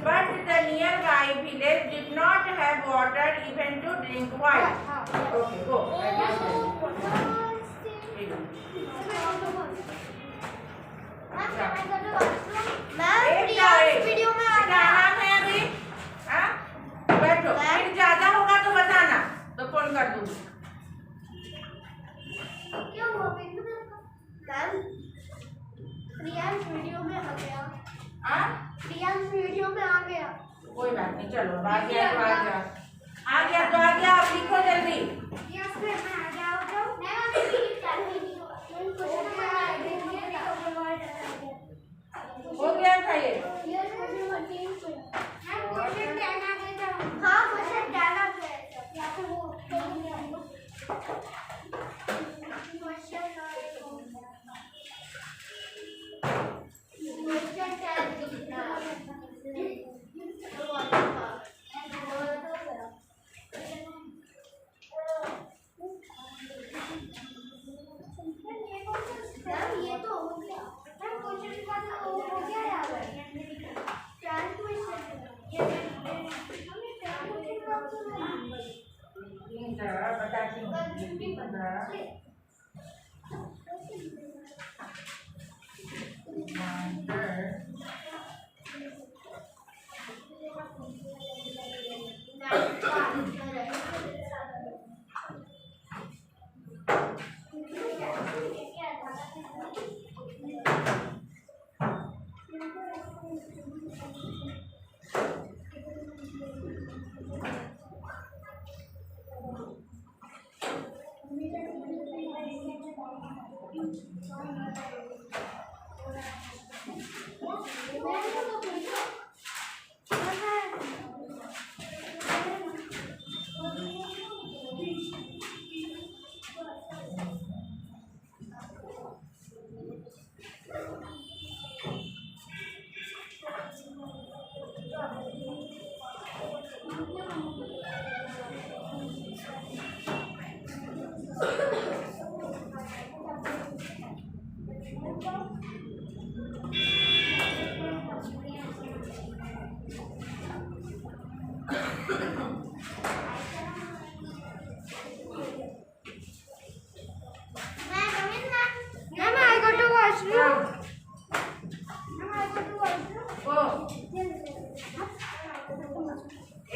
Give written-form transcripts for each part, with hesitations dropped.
But the nearby village did not have water even to drink. Why? Okay, go. Video में आना है अभी। हाँ बैठो, फिर ज्यादा होगा तो बताना, तो फोन कर दूँगी। क्यों वो मैम प्रियांश वीडियो में आ गया। हाँ प्रियांश वीडियो में आ गया। कोई बात नहीं, चलो आ गया तो आ गया, आ गया तो आ गया। आप लिखो जल्दी। यस मैम मैं आ गया। मैं अभी चल रही हूं। हो गया था ये। यस क्वेश्चन 10 आ गया था। हां क्वेश्चन 10 आ गया था। या तो वो बताती हूँ।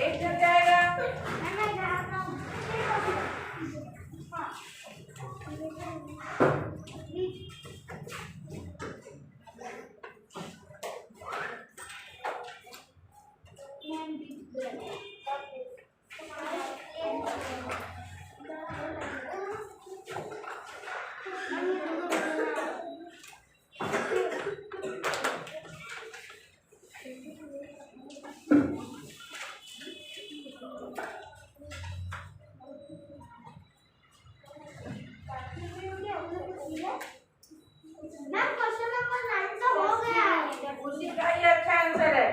एक जन जाएगा। उसी का ही अच्छा आंसर है।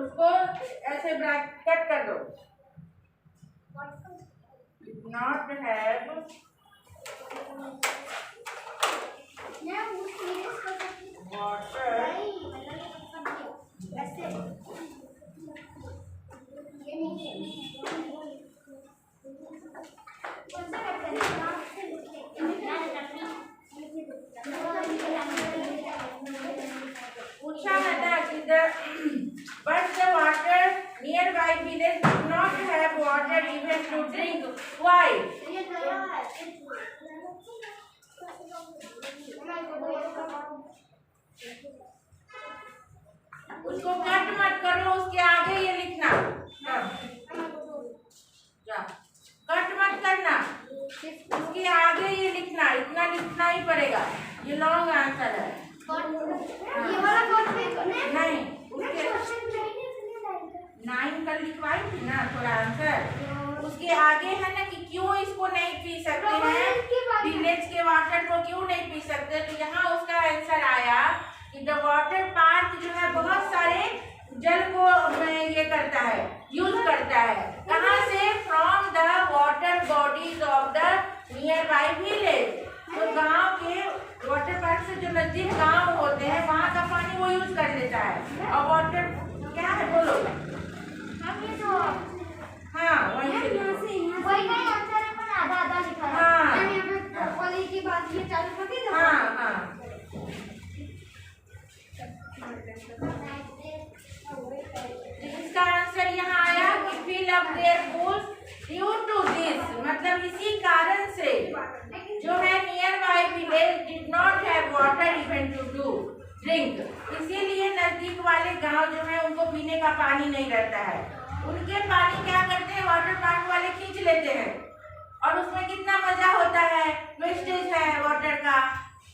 उसको ऐसे ब्रैकेट कर दो। नॉट हैव वाटर पूछा है ना कि but the water nearby village white. ये नया है। उसको कट मत करो, उसके आगे ये लिखना। जा, कट मत करना, उसके आगे ये लिखना, इतना लिखना ही पड़ेगा। ये लॉन्ग आंसर है। ये वाला कट नहीं, उसके 9 कल लिखवाई थी ना थोड़ा आंसर। उसके आगे है ना कि क्यों इसको नहीं पी सकते हैं, विलेज के वाटर को क्यों नहीं पी सकते। तो यहाँ उसका आंसर आया कि द वाटर पार्क जो है बहुत सारे जल को ये करता है, यूज करता है। कहाँ से? From the water bodies of the near by village. तो गांव के वाटर पार्क से जो नजदीक गांव होते हैं वहाँ का पानी वो यूज कर लेता है। और वाटर क्या है बोलो? हाँ वही का आंसर है, पर आधा आधा लिखा है। हाँ वाली की बात ये चालू कर दी। हाँ इसका आंसर यहाँ आया कि fill up their pools due to this, मतलब इसी कारण से जो है near by village did not have water even to drink। इसीलिए नजदीक वाले गांव जो है उनको पीने का पानी नहीं रहता है। उनके पानी क्या करते हैं, वाटर पार्क वाले खींच लेते हैं और उसमें कितना मजा होता है, वेस्टेज है वाटर का।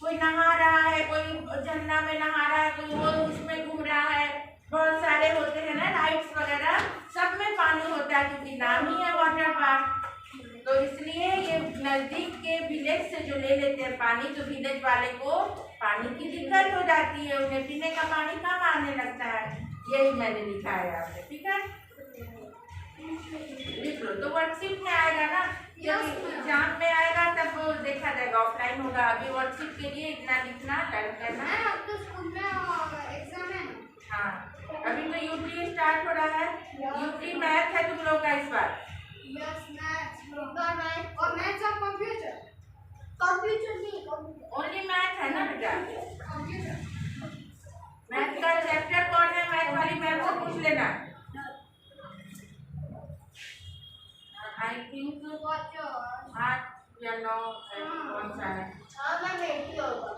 कोई नहा रहा है, कोई झरना में नहा रहा है, कोई वो उसमें घूम रहा है, बहुत सारे होते हैं ना राइड्स वगैरह, सब में पानी होता है क्योंकि नाम ही है वाटर पार्क। तो इसलिए ये नजदीक के विलेज से जो ले लेते हैं पानी, तो विलेज वाले को पानी की दिक्कत हो जाती है, उन्हें पीने का पानी कम आने लगता है। यही मैंने लिखा है यहाँ पे, ठीक है, लिख लो। तो वर्कशीट में आएगा ना, जब एग्जाम में आएगा तब देखा जाएगा, ऑफलाइन होगा। अभी वर्कशीट के लिए इतना लिखना, लर्न करना है। अब तो स्कूल में एग्जाम है। हाँ, अभी तो यूटी स्टार्ट हो रहा है। यूटी मैथ है तुम लोग का इस बार। यस मैथ्स और मैथ्स और कंप्यूटर। कंप्यूटर नहीं, ओनली मैथ है ना बेटा? कंप्यूटर। मैथ का चैप्टर कौन है? मैथ वाली मैम से पूछ लेना। आई थिंक 8 या 9 कौन सा है? हाँ मैं बैठी होगा।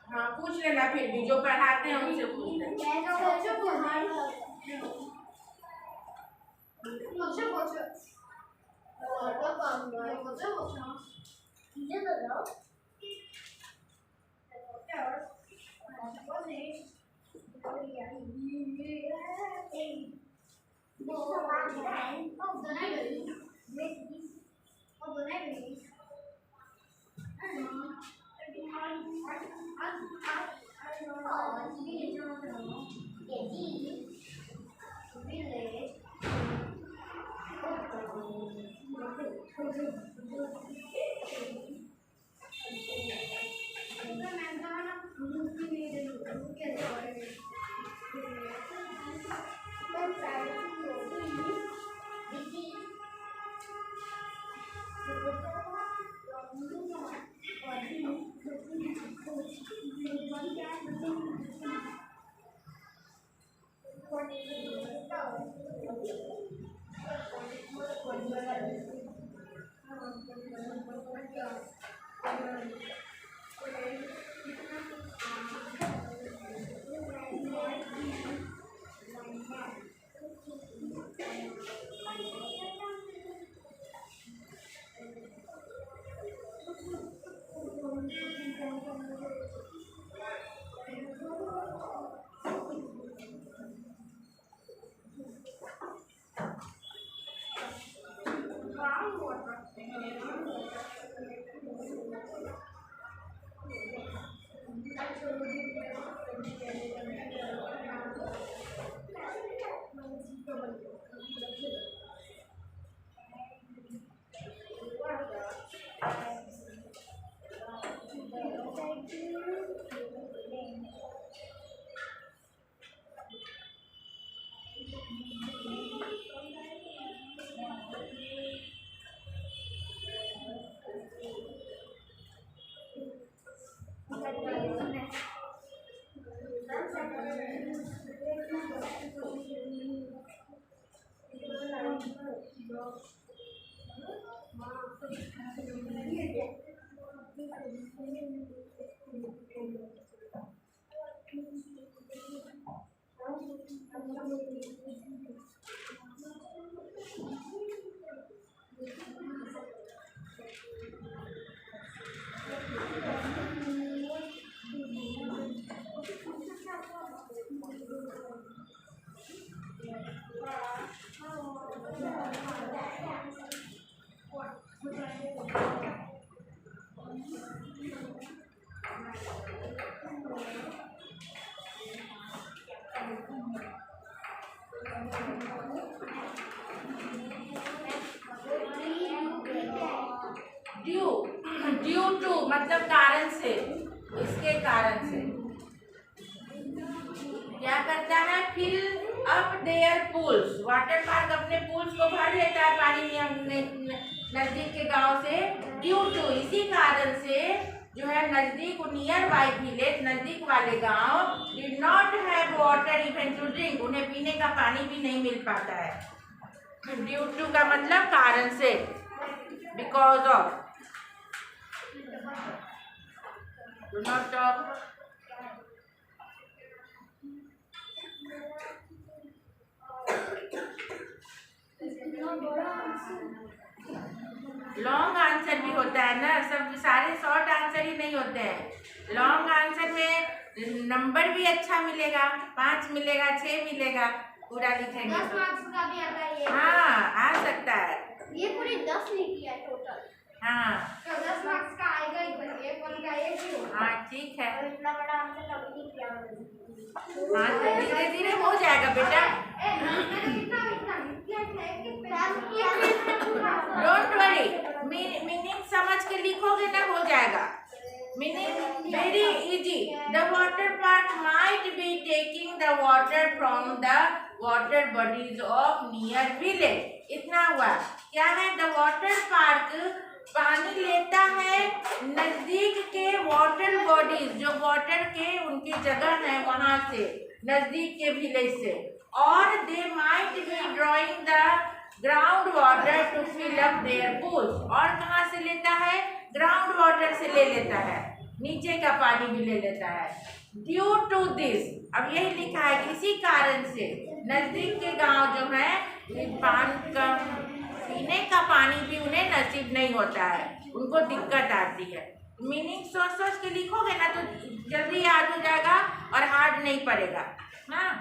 हाँ पूछ लेना, फिर भी जो पढ़ाते हैं उनसे पूछ लेना। ड्यू टू मतलब कारण से, इसके कारण से क्या करता है, fill up their pools, water park अपने पूल्स को भर लेता है पानी नजदीक के गांव से। ड्यू टू इसी कारण से जो है नजदीक नियर बाई विलेज, नजदीक वाले गांव did not have water even to drink, उन्हें पीने का पानी भी नहीं मिल पाता है। ड्यू टू का मतलब कारण से, because of. Do not talk. Long answer भी होता है ना, सब सारे शॉर्ट आंसर ही नहीं होते हैं। लॉन्ग आंसर में नंबर भी अच्छा मिलेगा, 5 मिलेगा, 6 मिलेगा, पूरा लिखेंगे 10 मार्क्स का भी आता है ये। हाँ, आ सकता है। ये पूरी 10 लिखी है टोटल। हाँ तो 10 मार्क्स का आएगा ही, एक वन का एक ही होगा। हाँ ठीक है। और इतना बड़ा आंसर कभी नहीं किया मैंने। हाँ तो धीरे धीरे हो जाएगा बेटा। डोंट वरी, मीनिंग समझ के लिखोगे ना, हो जाएगा। Meaning very easy. The water park might be taking the water from the water bodies of near village. इतना हुआ। क्या है, द वाटर पार्क पानी लेता है नजदीक के वाटर बॉडीज, जो वाटर के उनकी जगह है वहां से, नजदीक के विलेज से। और they might be drawing the ground water to fill up their pools. और कहाँ से लेता है, ग्राउंड वाटर से ले लेता है, नीचे का पानी भी ले लेता है। ड्यू टू दिस, अब यही लिखा है कि इसी कारण से नजदीक के गांव जो है पीने का पानी भी उन्हें नसीब नहीं होता है, उनको दिक्कत आती है। मीनिंग सोच सोच के लिखोगे ना तो जल्दी याद हो जाएगा और हार्ड नहीं पड़ेगा। हाँ,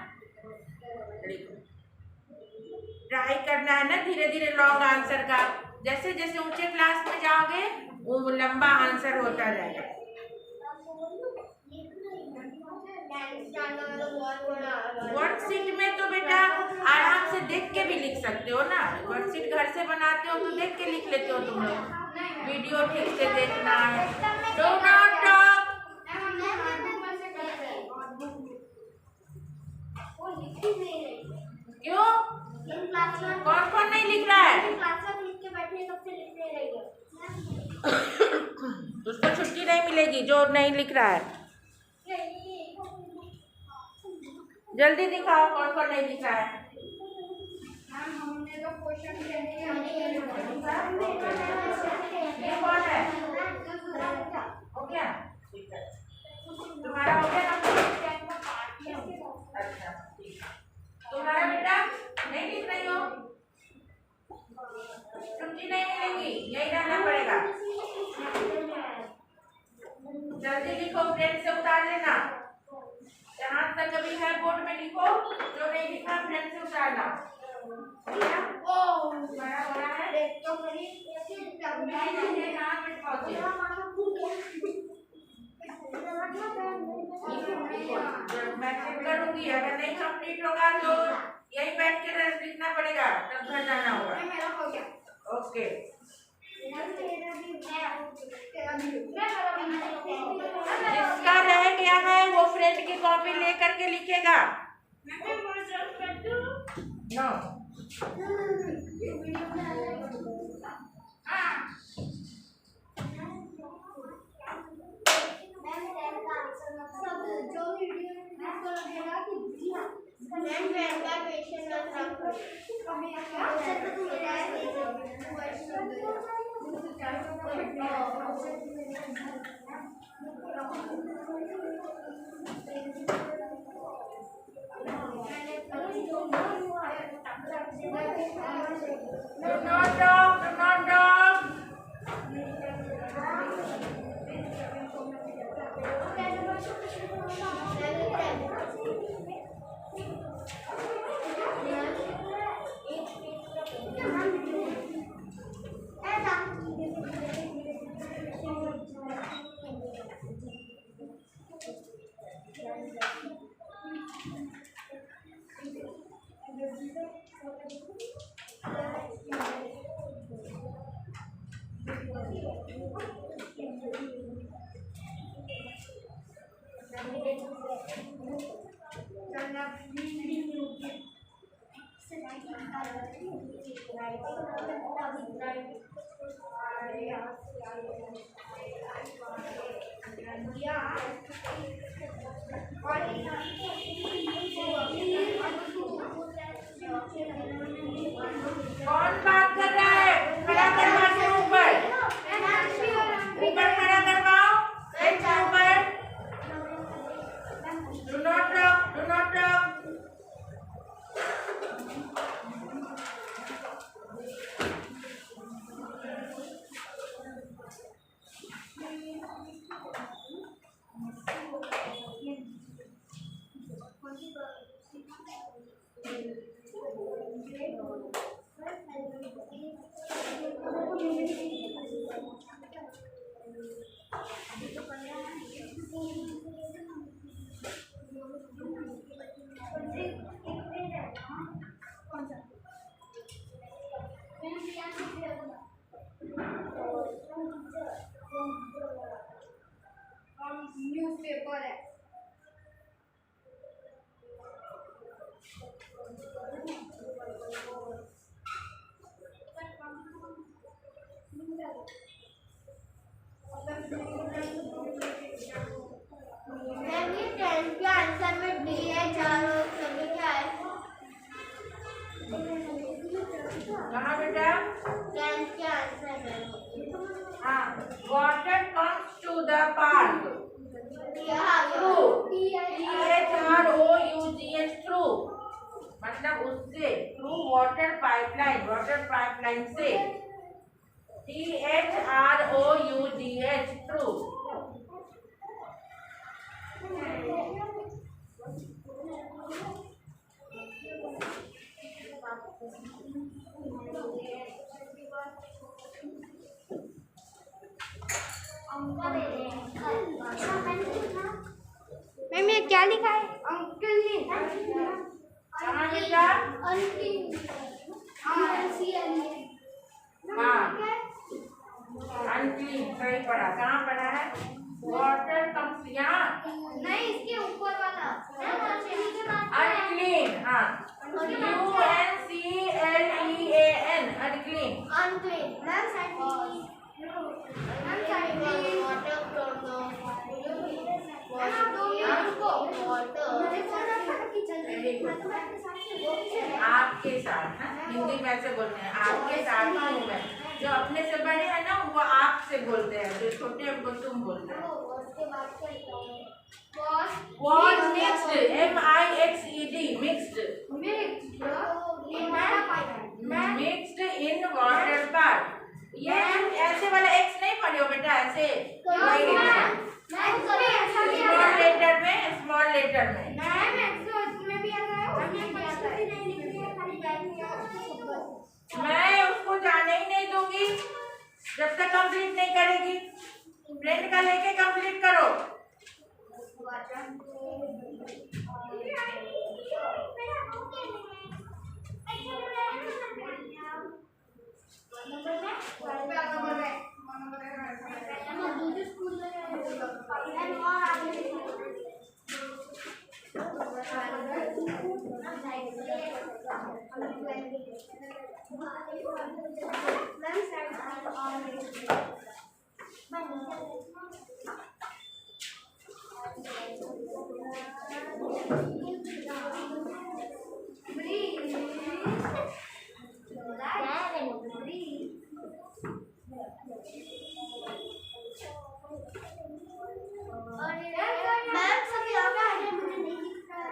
ट्राई करना है ना धीरे धीरे लॉन्ग आंसर का। जैसे जैसे ऊंचे क्लास में जाओगे वो लंबा आंसर होता रहेगा। वर्कशीट में तो बेटा आराम से देख के भी लिख सकते हो ना, वर्कशीट घर से बनाते हो तो देख के लिख लेते हो तुम लोग। वीडियो ठीक से देखना है। Do not talk. क्यों, कौन कौन नहीं लिख रहा है? उसको छुट्टी नहीं मिलेगी जो नहीं लिख रहा है। जल्दी दिखाओ कौन कौन नहीं लिख रहा है। ये कौन है, हो गया? तुम्हारा हो गया ना? अच्छा ठीक है। तुम्हारा बेटा नहीं लिख रही हो, छुट्टी नहीं मिलेगी, यही रहना पड़ेगा। जल्दी लिखो, फ्रेंड से उतार लेना। जहाँ तक अभी है बोर्ड में लिखो, जो नहीं लिखा फ्रेंड से उतारना। तुम्हारा हो रहा है, मैं चेक करूंगी, अगर नहीं कंप्लीट होगा तो यही बैठ के लिखना पड़ेगा, तब घर जाना होगा। ओके, जिसका रह गया है वो फ्रेंड की कॉपी लेकर के लिखेगा। No, Do not talk. Do not talk. कौन बात कर रहा है? खड़ा करवा के ऊपर खड़ा करवाओ। बेंच के ऊपर। Do not talk. Do not talk. Newspaper है। मैम ये 10 के आंसर में डी है, चारों सभी क्या है? कहाँ बेटा? 10 के आंसर में हाँ, water comes to the park. Through. THROUGH through. मतलब उससे through water pipeline से THROUGH through. मैम ये क्या लिखा है? अंकल ने कहाँ बेटा? हाँ, unclean सही पढ़ा। कहाँ पढ़ा है? Water comes यहाँ। नहीं, इसके ऊपर वाला Unclean, हाँ। UNCLEAN, unclean. unclean मैम आपके साथ ना, हिंदी में ऐसे बोलते हैं, आपके साथ ही हूँ मैं। जो अपने से बड़े हैं ना वो आपसे बोलते हैं, जो छोटे हैं उनको तुम बोलते हैं। Was mixed, MIXED, mixed, mixed in water park. ये ऐसे वाला X नहीं पढ़ियो बेटा, ऐसे स्मॉल लेटर में। मैं उसको जाने ही नहीं दूंगी जब तक कंप्लीट नहीं करेगी। फ्रेंड का लेके कंप्लीट करो। मैम सब यहाँ पे आ रहे हैं, मुझे नहीं दिख रहा है।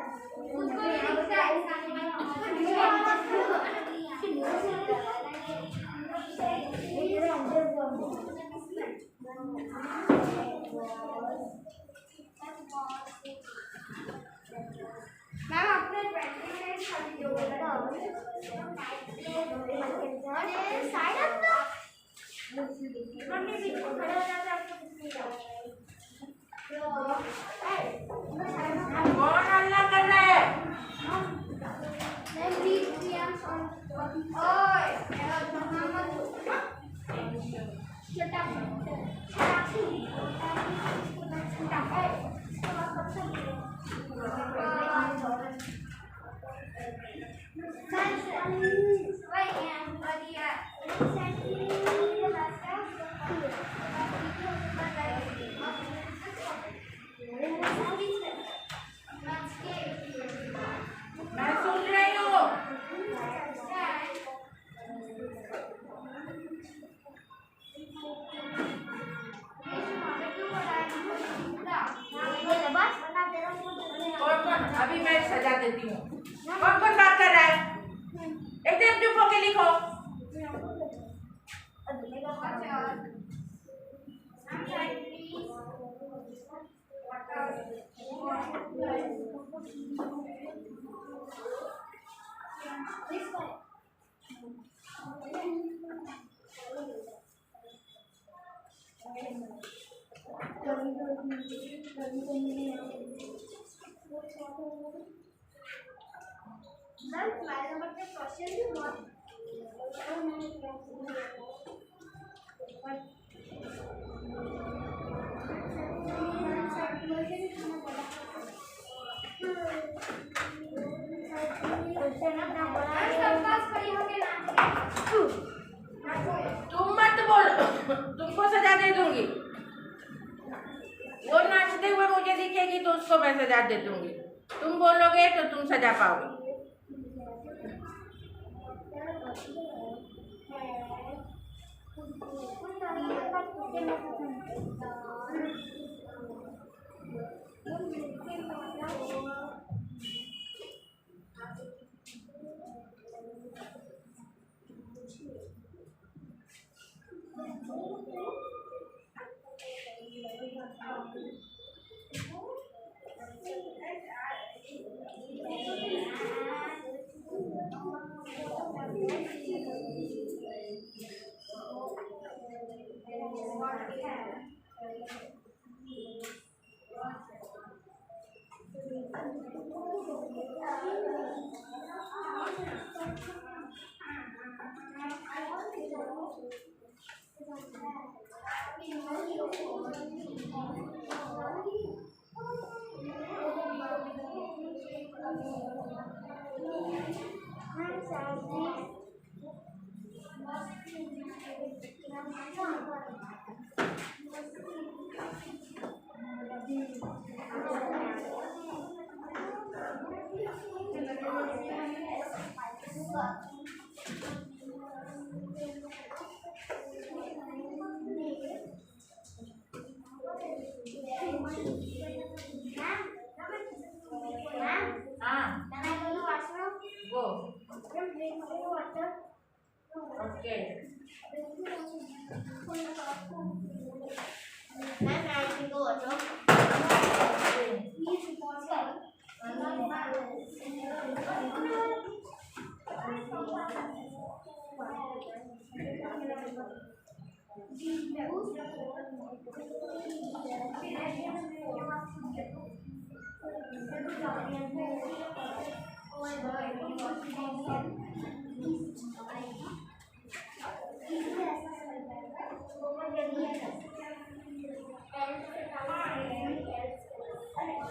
अरे साइड अप तो मम्मी भी खड़ा हो जाता है आपको कितनी कौन हल्ला कर रहा है? मैं सुन रही हूँ। कौन कौन? अभी मैं सजा देती हूँ। कौन कौन बात कर रहा है? एकदम चुप होके लिखो। तुम मत बोलो, तुमको सजा दे दूंगी। वो नाचते हुए मुझे दिखेगी तो उसको मैं सजा दे दूंगी। तुम बोलोगे तो तुम सजा पाओगे। Okay.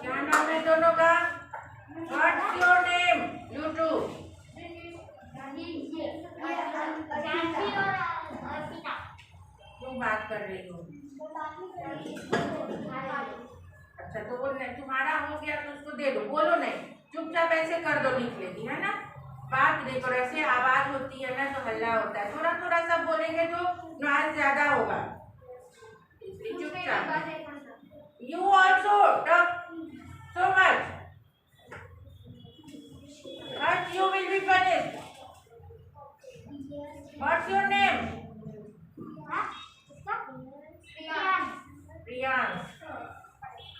क्या नाम है दोनों का? What's your name? You two. तुम बात कर रही हो? अच्छा तो वो नहीं, तुम्हारा हो गया तो उसको दे दो। बोलो नहीं, चुपचाप ऐसे कर दो, लिख लेगी है ना। बात नहीं करो, ऐसे आवाज होती है ना तो हल्ला होता है। थोड़ा थोड़ा सा बोलेंगे तो नॉइज ज्यादा होगा, इसलिए चुपचाप। You also talk so much, but you will be punished. What's your name? Priyansh.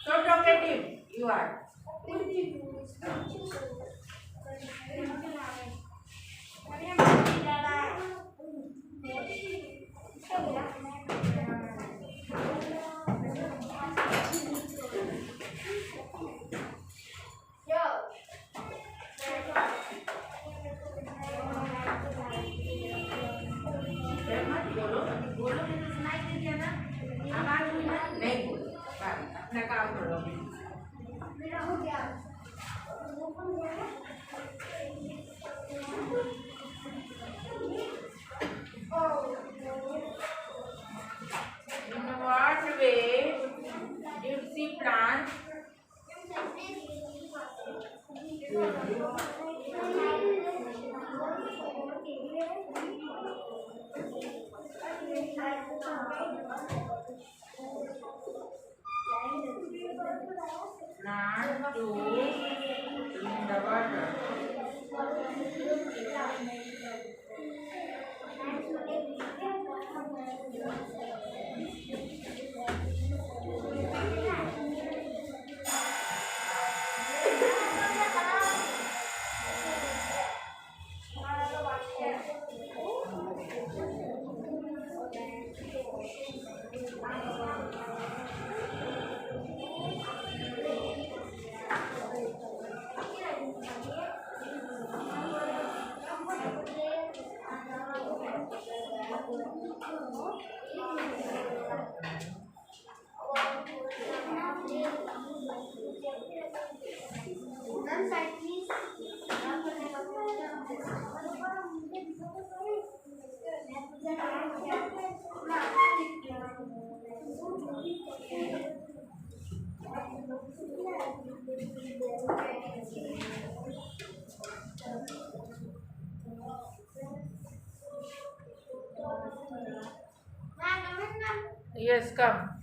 So talkative you are. Yes, come.